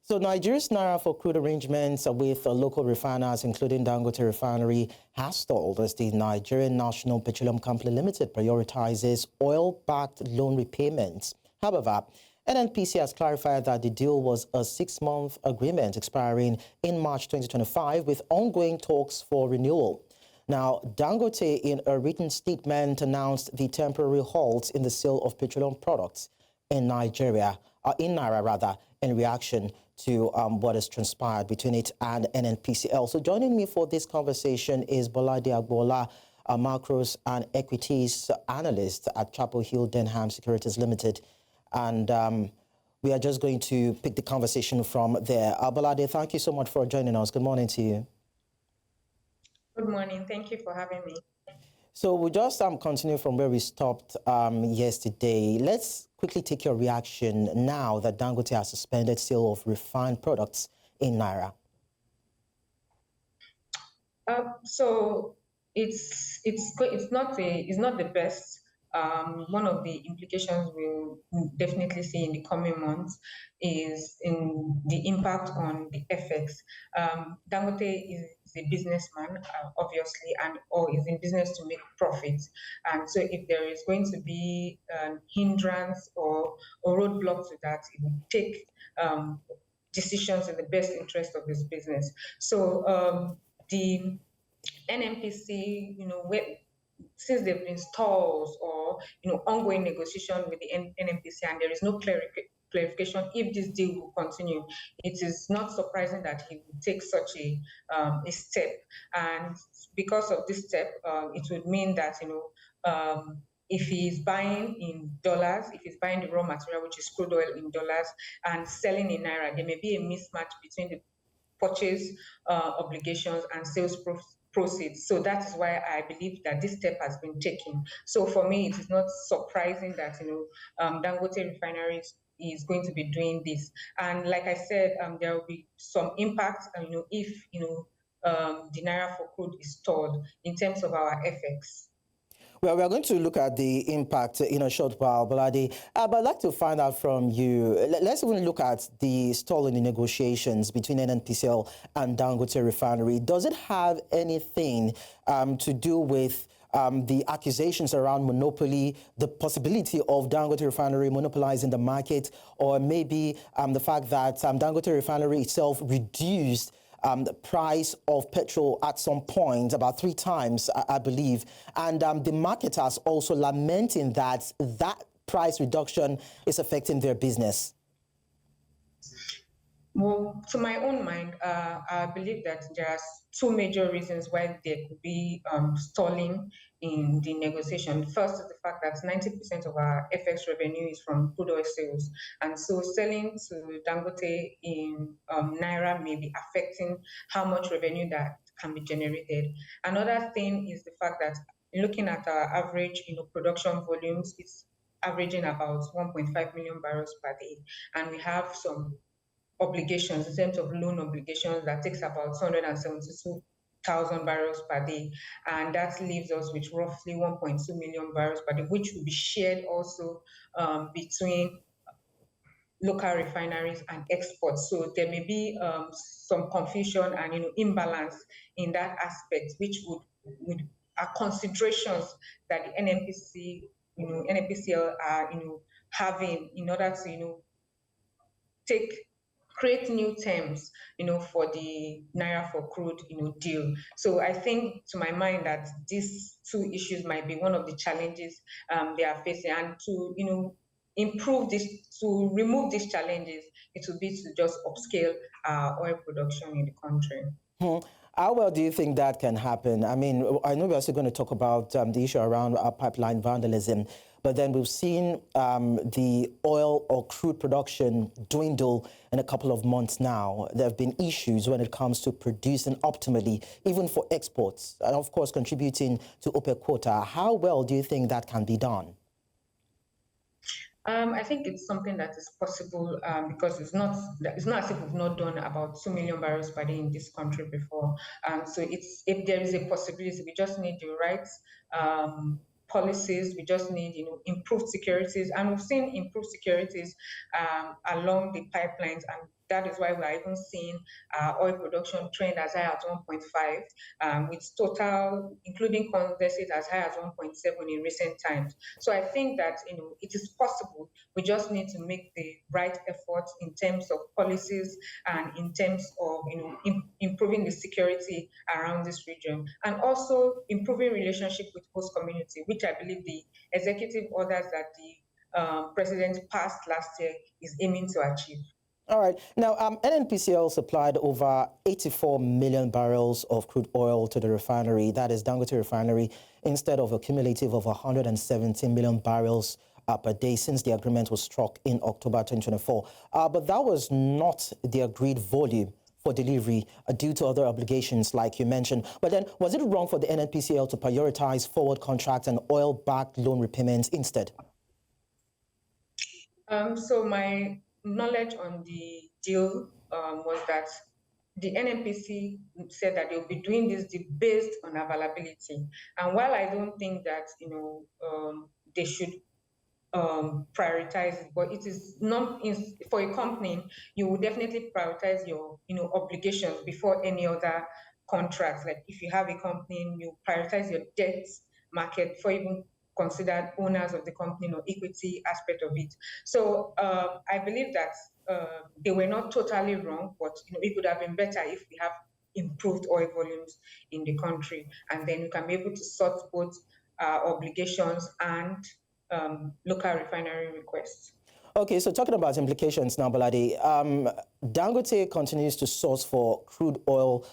So Nigeria's Naira-for-Crude arrangements with local refiners, including Dangote Refinery, has stalled as the Nigerian National Petroleum Company Limited prioritizes oil-backed loan repayments. However, NNPC has clarified that the deal was a 6-month agreement expiring in March 2025 with ongoing talks for renewal. Now, Dangote, in a written statement, announced the temporary halt in the sale of petroleum products in Nigeria, in Naira in reaction to what has transpired between it and NNPCL. So joining me for this conversation is Bolade Agboola, a Macros and Equities Analyst at Chapel Hill Denham Securities Limited. And we are just going to pick the conversation from there. Bolade, thank you so much for joining us. Good morning to you. Good morning. Thank you for having me. So we'll just continue from where we stopped yesterday. Let's quickly take your reaction now that Dangote has suspended sale of refined products in Naira. So it's not the best. One of the implications we'll definitely see in the coming months is in the impact on the FX. Dangote is a businessman, obviously, or is in business to make profits. And so if there is going to be hindrance or roadblock to that, it will take decisions in the best interest of his business. So the NNPC, since there have been stalls or ongoing negotiation with the NNPC, and there is no clarification if this deal will continue, it is not surprising that he will take such a step. And because of this step, it would mean that if he is buying in dollars, if he's buying the raw material, which is crude oil in dollars, and selling in Naira, there may be a mismatch between the purchase obligations and sales proceeds. So that is why I believe that this step has been taken. So for me, it is not surprising that Dangote Refinery is going to be doing this. And like I said, there will be some impact, if the Naira-for-Crude is stalled in terms of our FX. Well, we are going to look at the impact in a short while, Bolade. But I'd like to find out from you, let's even look at the stall in the negotiations between NNPCL and Dangote Refinery. Does it have anything to do with the accusations around monopoly, the possibility of Dangote Refinery monopolizing the market, or maybe the fact that Dangote Refinery itself reduced the price of petrol at some point, about 3 times, I believe. And the marketers also lamenting that price reduction is affecting their business. Well, to my own mind, I believe that there are 2 major reasons why there could be stalling in the negotiation. First is the fact that 90% of our FX revenue is from crude oil sales. And so selling to Dangote in Naira may be affecting how much revenue that can be generated. Another thing is the fact that looking at our average production volumes, it's averaging about 1.5 million barrels per day. And we have some obligations in terms of loan obligations that takes about 272,000 barrels per day, and that leaves us with roughly 1.2 million barrels per day, which will be shared also between local refineries and exports. So there may be some confusion and imbalance in that aspect, which would are considerations that the NNPCL are having in order to create new terms, for the Naira-for-Crude, deal. So I think, to my mind, that these 2 issues might be one of the challenges they are facing, and to improve this, to remove these challenges, it would be to just upscale oil production in the country. How well do you think that can happen? I mean, I know we're also going to talk about the issue around pipeline vandalism, but then we've seen the oil or crude production dwindle in a couple of months now. There have been issues when it comes to producing optimally, even for exports, and of course contributing to OPEC quota. How well do you think that can be done? I think it's something that is possible because it's not as if we've not done about 2 million barrels per day in this country before. So if there is a possibility, we just need the right policies. We just need improved securities, and we've seen improved securities along the pipelines, and that is why we are even seeing oil production trend as high as 1.5, with total, including condensate, as high as 1.7 in recent times. So I think that it is possible. We just need to make the right efforts in terms of policies and in terms of improving the security around this region, and also improving relationship with host community, which I believe the executive orders that the president passed last year is aiming to achieve. All right. Now, NNPCL supplied over 84 million barrels of crude oil to the refinery, that is Dangote Refinery, instead of a cumulative of 117 million barrels per day since the agreement was struck in October 2024. But that was not the agreed volume for delivery due to other obligations, like you mentioned. But then, was it wrong for the NNPCL to prioritize forward contracts and oil-backed loan repayments instead? So my knowledge on the deal was that the NNPC said that they'll be doing this deal based on availability. And while I don't think that they should prioritize it, but it is not for a company. You will definitely prioritize your obligations before any other contracts. Like if you have a company, you prioritize your debt market before even considered owners of the company or equity aspect of it. So I believe that they were not totally wrong, but it would have been better if we have improved oil volumes in the country, and then you can be able to sort both obligations and local refinery requests. Okay, so talking about implications now, Bolade, Dangote continues to source for crude oil,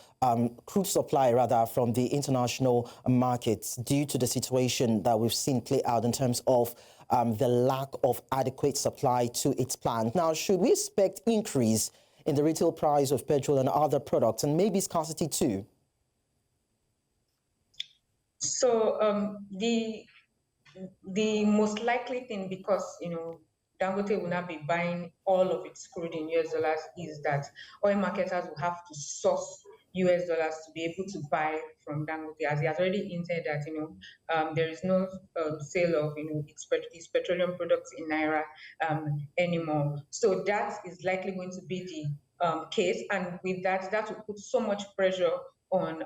crude supply rather, from the international markets due to the situation that we've seen play out in terms of the lack of adequate supply to its plant. Now, should we expect increase in the retail price of petrol and other products, and maybe scarcity too? So the most likely thing, because Dangote will not be buying all of its crude in US dollars, is that oil marketers will have to source US dollars to be able to buy from Dangote, as he has already hinted that there is no sale of its petroleum products in Naira anymore. So that is likely going to be the case, and with that will put so much pressure on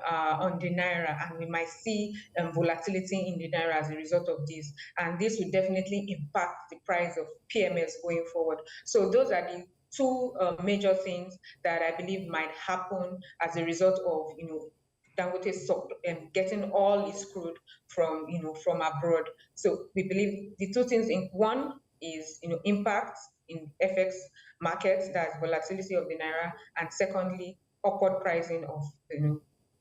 the Naira, and we might see volatility in the Naira as a result of this. And this will definitely impact the price of PMS going forward. So those are the two major things that I believe might happen as a result of Dangote getting all its crude from abroad. So we believe the two things: in one is impact in FX markets, that's volatility of the Naira, and secondly, upward pricing of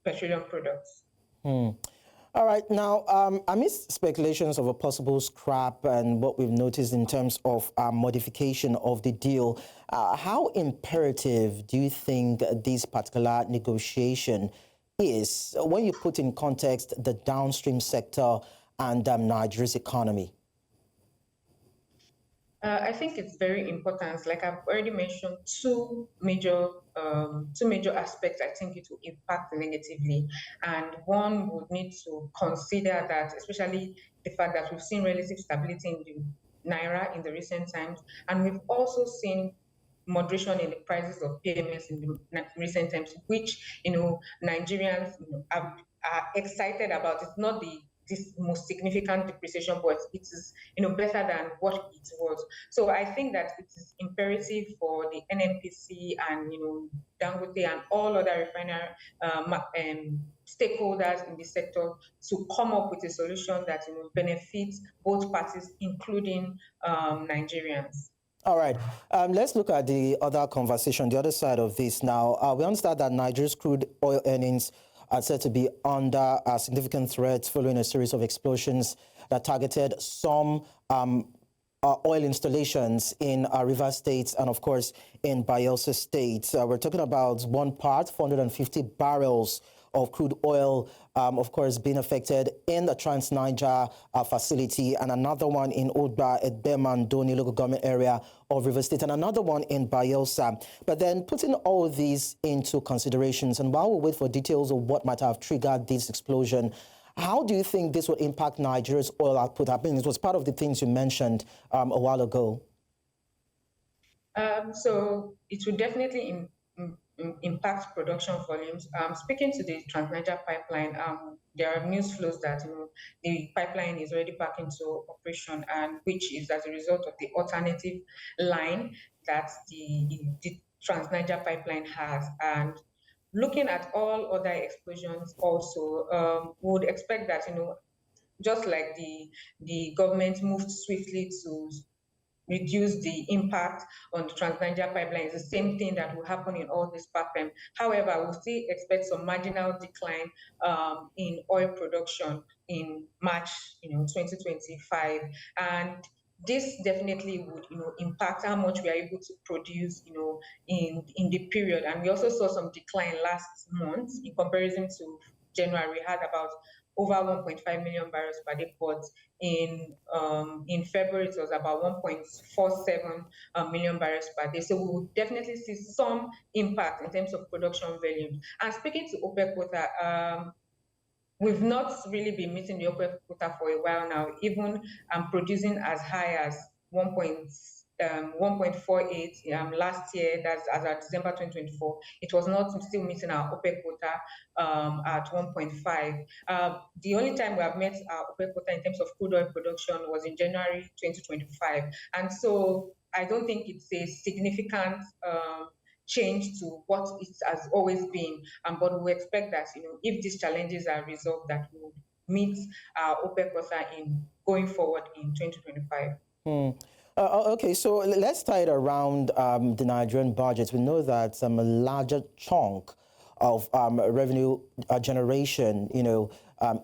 petroleum products. All right. Now, amidst speculations of a possible scrap and what we've noticed in terms of modification of the deal, how imperative do you think this particular negotiation is when you put in context the downstream sector and Nigeria's economy? I think it's very important. Like I've already mentioned, two major aspects I think it will impact negatively. And one would need to consider that, especially the fact that we've seen relative stability in the Naira in the recent times, and we've also seen moderation in the prices of PMS in the recent times, which Nigerians are excited about. It's not this most significant depreciation, but it is better than what it was. So I think that it is imperative for the NNPC and Dangote and all other refinery stakeholders in the sector to come up with a solution that benefits both parties, including Nigerians. All right. Let's look at the other conversation, the other side of this now. We understand that Nigeria's crude oil earnings are said to be under a significant threat following a series of explosions that targeted some oil installations in Rivers State and, of course, in Bayelsa State. We're talking about one part, 450 barrels of crude oil, of course, being affected in the Trans Niger facility, and another one in Odba, Edbemandoni local government area of River State, and another one in Bayelsa. But then putting all these into considerations, and while we wait for details of what might have triggered this explosion, how do you think this will impact Nigeria's oil output? I mean, it was part of the things you mentioned a while ago. So it will definitely impact production volumes. Speaking to the Trans Niger Pipeline, there are news flows that the pipeline is already back into operation, and which is as a result of the alternative line that the Trans Niger Pipeline has. And looking at all other explosions, also, we would expect that just like the government moved swiftly to reduce the impact on the Trans Niger Pipeline. It's the same thing that will happen in all these pipelines. However, we'll still expect some marginal decline in oil production in March, 2025, and this definitely would, impact how much we are able to produce, in the period. And we also saw some decline last month in comparison to January. We had about over 1.5 million barrels per day, but in February it was about 1.47 million barrels per day. So we will definitely see some impact in terms of production volume. And speaking to OPEC quota, we've not really been meeting the OPEC quota for a while now, even producing as high as 1.48 last year. That's as of December 2024. It was not still meeting our OPEC quota at 1.5. The only time we have met our OPEC quota in terms of crude oil production was in January 2025. And so I don't think it's a significant change to what it has always been. But we expect that, if these challenges are resolved, that we will meet our OPEC quota in going forward in 2025. Okay, so let's tie it around the Nigerian budget. We know that a larger chunk of revenue generation,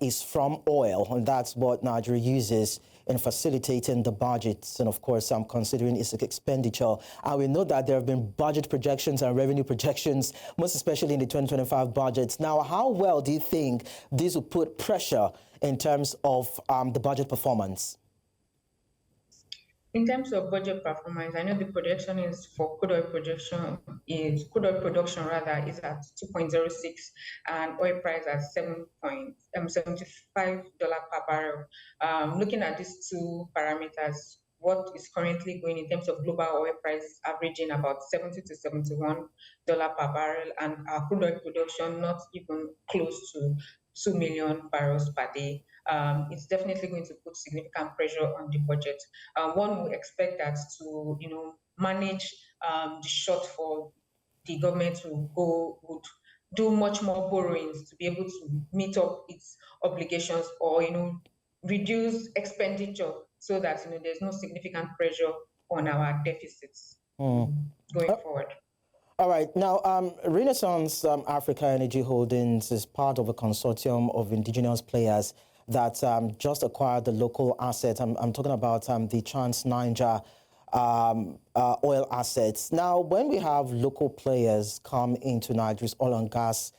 is from oil, and that's what Nigeria uses in facilitating the budgets, and of course, I'm considering its expenditure. And we know that there have been budget projections and revenue projections, most especially in the 2025 budgets. Now, how well do you think this will put pressure in terms of the budget performance? In terms of budget performance, I know the projection is for crude oil production is at 2.06, and oil price at $7.75 per barrel. Looking at these two parameters, what is currently going in terms of global oil price averaging about $70 to $71 per barrel, and our crude oil production not even close to 2 million barrels per day. It's definitely going to put significant pressure on the budget. One would expect that to, manage the shortfall, the government would do much more borrowings to be able to meet up its obligations, or reduce expenditure, so that there's no significant pressure on our deficits going forward. All right. Now, Renaissance Africa Energy Holdings is part of a consortium of indigenous players that just acquired the local assets. I'm talking about the Trans Niger oil assets. Now, when we have local players come into Nigeria's oil and gas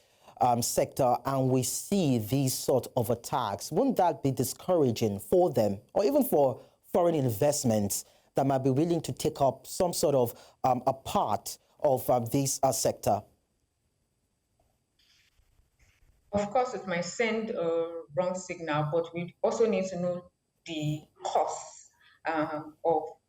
sector, and we see these sort of attacks, wouldn't that be discouraging for them, or even for foreign investments that might be willing to take up some sort of a part of this sector? Of course, it might send a wrong signal, but we also need to know the costs of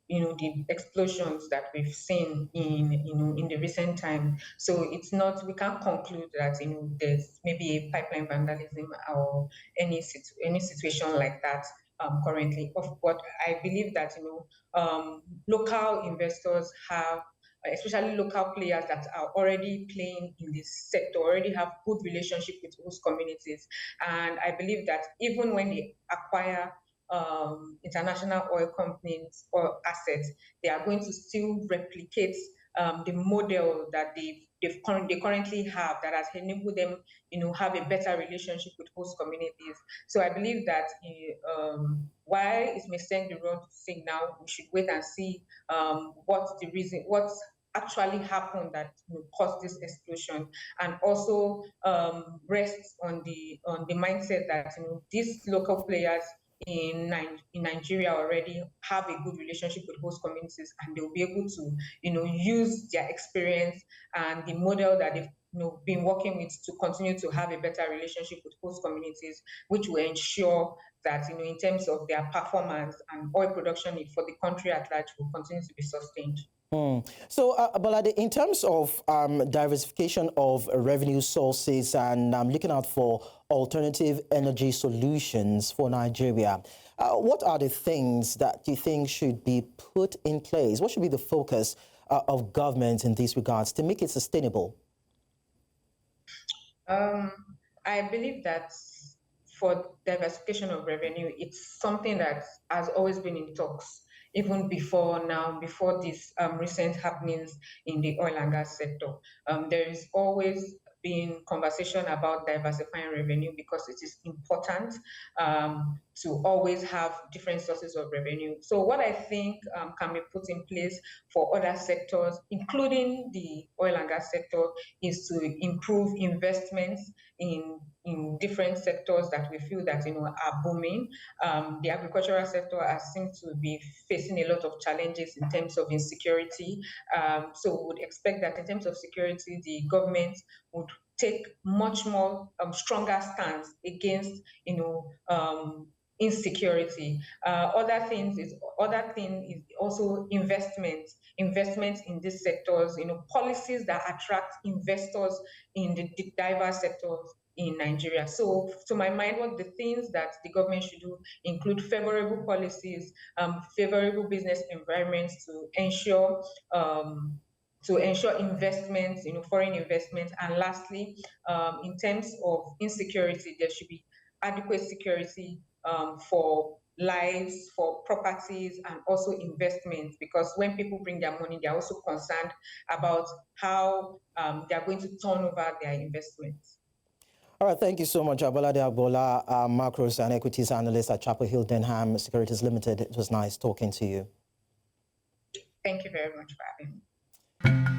the explosions that we've seen in the recent time. So it's not, we can't conclude that there's maybe a pipeline vandalism or any situation like that currently. But I believe that local investors have, especially local players that are already playing in this sector, already have good relationship with host communities. And I believe that even when they acquire international oil companies or assets, they are going to still replicate the model that they currently have, that has enabled them, have a better relationship with host communities. So I believe that while it may send the wrong signal, we should wait and see what's the reason, what's actually happened that caused this explosion, and also rests on the mindset that these local players in Nigeria already have a good relationship with host communities, and they'll be able to use their experience and the model that they've been working with to continue to have a better relationship with host communities, which will ensure that in terms of their performance and oil production for the country at large will continue to be sustained. So, Bolade, in terms of diversification of revenue sources and looking out for alternative energy solutions for Nigeria, what are the things that you think should be put in place? What should be the focus of government in these regards to make it sustainable? I believe that for diversification of revenue, it's something that has always been in talks, even before now, before these recent happenings in the oil and gas sector. There is always been conversation about diversifying revenue because it is important to always have different sources of revenue. So what I think can be put in place for other sectors, including the oil and gas sector, is to improve investments in different sectors that we feel that are booming. The agricultural sector has seemed to be facing a lot of challenges in terms of insecurity. So we would expect that in terms of security, the government would take much more stronger stance against insecurity. Other thing is also investment in these sectors, policies that attract investors in the diverse sectors in Nigeria. So to my mind, what the things that the government should do include favorable policies, favorable business environments to ensure investments, foreign investments. And lastly, in terms of insecurity, there should be adequate security for lives, for properties, and also investments, because when people bring their money, they're also concerned about how they're going to turn over their investments. All right, thank you so much, Bolade Agboola, Macros and Equities Analyst at Chapel Hill Denham Securities Limited. It was nice talking to you. Thank you very much for having me.